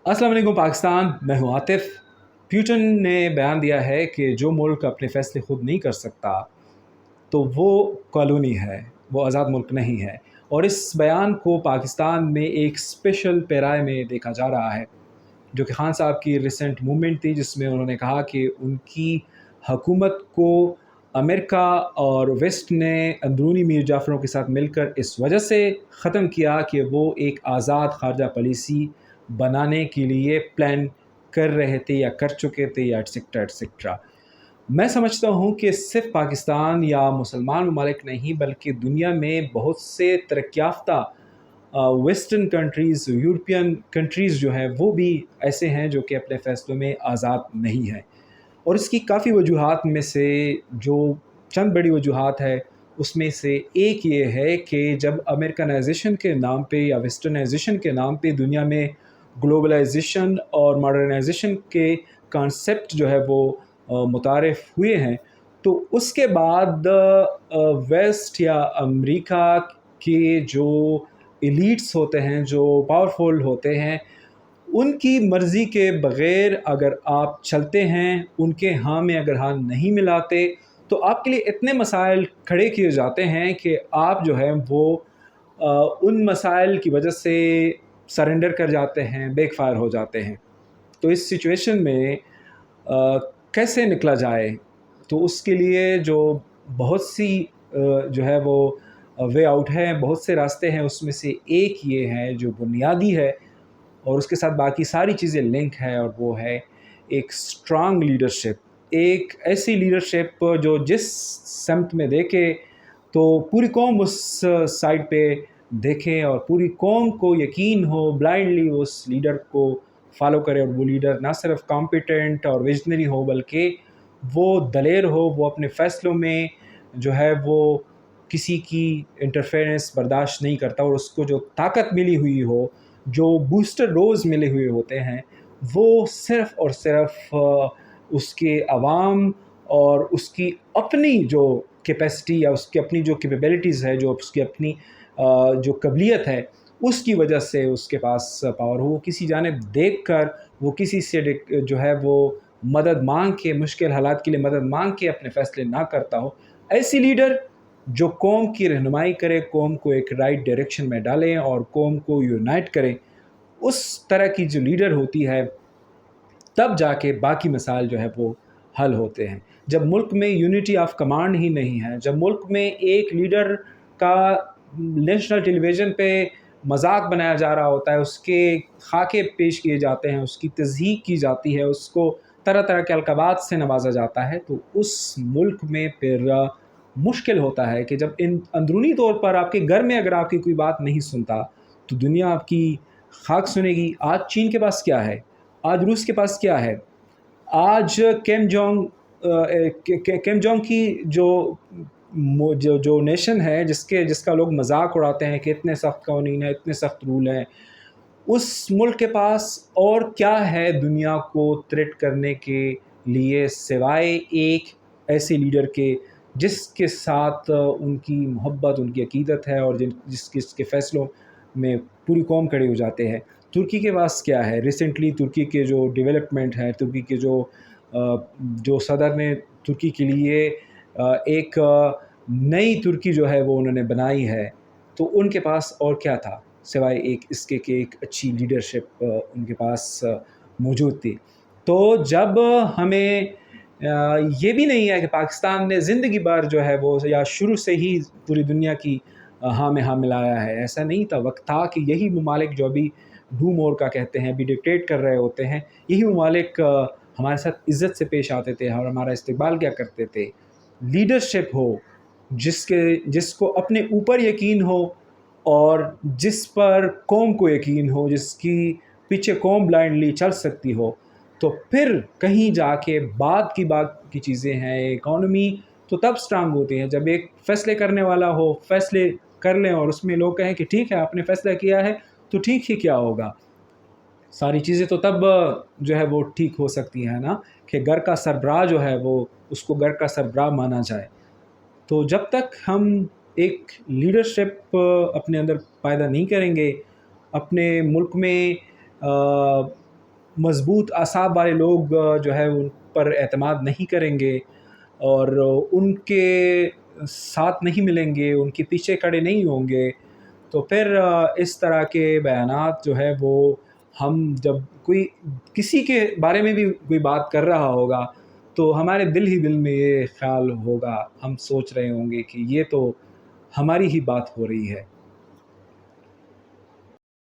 अस्सलाम वालेकुम पाकिस्तान, मैं हूँ आतिफ़। प्यूटन ने बयान दिया है कि जो मुल्क अपने फ़ैसले ख़ुद नहीं कर सकता, तो वो कॉलोनी है, वो आज़ाद मुल्क नहीं है। और इस बयान को पाकिस्तान में एक स्पेशल पैराए में देखा जा रहा है, जो कि ख़ान साहब की रिसेंट मूवमेंट थी, जिसमें उन्होंने कहा कि उनकी हुकूमत को अमेरिका और वेस्ट ने अंदरूनी मीर जाफ़रों के साथ मिलकर इस वजह से ख़त्म किया कि वो एक आज़ाद ख़ारजा पॉलिसी बनाने के लिए प्लान कर रहे थे या कर चुके थे या एटसेक्ट्रा एटसेक्ट्रा। मैं समझता हूँ कि सिर्फ़ पाकिस्तान या मुसलमान ममालिक नहीं, बल्कि दुनिया में बहुत से तरक्की याफ़्ता वेस्टर्न कंट्रीज़, यूरोपियन कंट्रीज़ जो हैं, वो भी ऐसे हैं जो कि अपने फ़ैसलों में आज़ाद नहीं हैं। और इसकी काफ़ी वजूहात में से जो चंद बड़ी वजूहात है, उसमें से एक ये है कि जब अमेरिकनाइज़ेशन के नाम पे या वेस्टर्नाइज़ेशन के नाम पे दुनिया में ग्लोबलाइज़ेशन और मॉडर्नाइज़ेशन के कॉन्सेप्ट जो है वो मुतारिफ़ हुए हैं, तो उसके बाद वेस्ट या अमेरिका के जो एलीट्स होते हैं, जो पावरफुल होते हैं, उनकी मर्ज़ी के बग़ैर अगर आप चलते हैं, उनके हाँ में अगर हाँ नहीं मिलाते, तो आपके लिए इतने मसाइल खड़े किए जाते हैं कि आप जो है वो उन मसाइल की वजह से सरेंडर कर जाते हैं, बैकफ़ायर हो जाते हैं। तो इस सिचुएशन में कैसे निकला जाए? तो उसके लिए जो बहुत सी जो है वो वे आउट है, बहुत से रास्ते हैं, उसमें से एक ये है जो बुनियादी है और उसके साथ बाकी सारी चीज़ें लिंक हैं, और वो है एक स्ट्रॉन्ग लीडरशिप। एक ऐसी लीडरशिप जो जिस समत में देखे तो पूरी कौम उस साइड पे देखे और पूरी कौम को यकीन हो, ब्लाइंडली उस लीडर को फॉलो करे, और वो लीडर ना सिर्फ कॉम्पिटेंट और विजनरी हो, बल्कि वो दलेर हो, वो अपने फ़ैसलों में जो है वो किसी की इंटरफेरेंस बर्दाश्त नहीं करता, और उसको जो ताकत मिली हुई हो, जो बूस्टर डोज़ मिले हुए होते हैं, वो सिर्फ़ और सिर्फ़ उसके अवाम और उसकी अपनी जो कैपेसिटी या उसकी अपनी जो कैपेबिलिटीज़ है, जो उसकी अपनी जो काबिलियत है, उसकी वजह से उसके पास पावर हो। वो किसी जानिब देख कर, वो किसी से जो है वो मदद माँग के, मुश्किल हालात के लिए मदद माँग के अपने फ़ैसले ना करता हो। ऐसी लीडर जो कौम की रहनुमाई करे, कौम को एक राइट डायरेक्शन में डालें और कौम को यूनाइट करें, उस तरह की जो लीडर होती है, तब जाके बाकी मसाइल जो है वो हल होते हैं। जब मुल्क में यूनिटी ऑफ कमांड ही नहीं है, जब मुल्क में एक लीडर का नेशनल टेलीविज़न पे मज़ाक बनाया जा रहा होता है, उसके खाके पेश किए जाते हैं, उसकी तज़हीक की जाती है, उसको तरह-तरह के अलक़ाबात से नवाज़ा जाता है, तो उस मुल्क में फिर मुश्किल होता है कि जब इन अंदरूनी तौर पर आपके घर में अगर आपकी कोई बात नहीं सुनता, तो दुनिया आपकी खाक सुनेगी। आज चीन के पास क्या है? आज रूस के पास क्या है? आज किम जोंग की जो नेशन है, जिसका लोग मज़ाक उड़ाते हैं कि इतने सख्त कानून हैं, इतने सख्त रूल हैं, उस मुल्क के पास और क्या है दुनिया को थ्रेट करने के लिए सिवाय एक ऐसे लीडर के जिसके साथ उनकी मोहब्बत, उनकी अकीदत है, और जिसके फ़ैसलों में पूरी कौम खड़ी हो जाते हैं। तुर्की के पास क्या है? रिसेंटली तुर्की के जो डेवलपमेंट है, तुर्की के जो सदर ने तुर्की के लिए एक नई तुर्की जो है वो उन्होंने बनाई है, तो उनके पास और क्या था सिवाय एक इसके कि एक अच्छी लीडरशिप उनके पास मौजूद थी। तो जब हमें ये भी नहीं है कि पाकिस्तान ने ज़िंदगी भर जो है वो या शुरू से ही पूरी दुनिया की हाँ में हाँ मिलाया है, ऐसा नहीं था। वक़्त था कि यही ममालिक जो अभी डू मोर का कहते हैं, अभी डिक्टेट कर रहे होते हैं, यही ममालिक हमारे साथ इज़्ज़त से पेश आते थे और हमारा इस्तेक़बाल किया करते थे। लीडरशिप हो, जिसको अपने ऊपर यकीन हो और जिस पर कौम को यकीन हो, जिसकी पीछे कौम ब्लाइंडली चल सकती हो, तो फिर कहीं जाके बात की चीज़ें हैं। इकॉनमी तो तब स्ट्रांग होती है जब एक फ़ैसले करने वाला हो, फ़ैसले कर लें और उसमें लोग कहें कि ठीक है, आपने फ़ैसला किया है तो ठीक ही क्या होगा। सारी चीज़ें तो तब जो है वो ठीक हो सकती हैं ना, कि घर का सरबराह जो है वो उसको घर का सरबराह माना जाए। तो जब तक हम एक लीडरशिप अपने अंदर पैदा नहीं करेंगे, अपने मुल्क में مضبوط اعصاب والے لوگ جو ہے ان پر اعتماد نہیں کریں گے اور ان کے ساتھ نہیں ملیں گے، ان کے پیچھے کھڑے نہیں ہوں گے، تو پھر اس طرح کے بیانات جو ہے وہ ہم جب کوئی کسی کے بارے میں بھی کوئی بات کر رہا ہوگا تو ہمارے دل ہی دل میں یہ خیال ہوگا، ہم سوچ رہے ہوں گے کہ یہ تو ہماری ہی بات ہو رہی ہے۔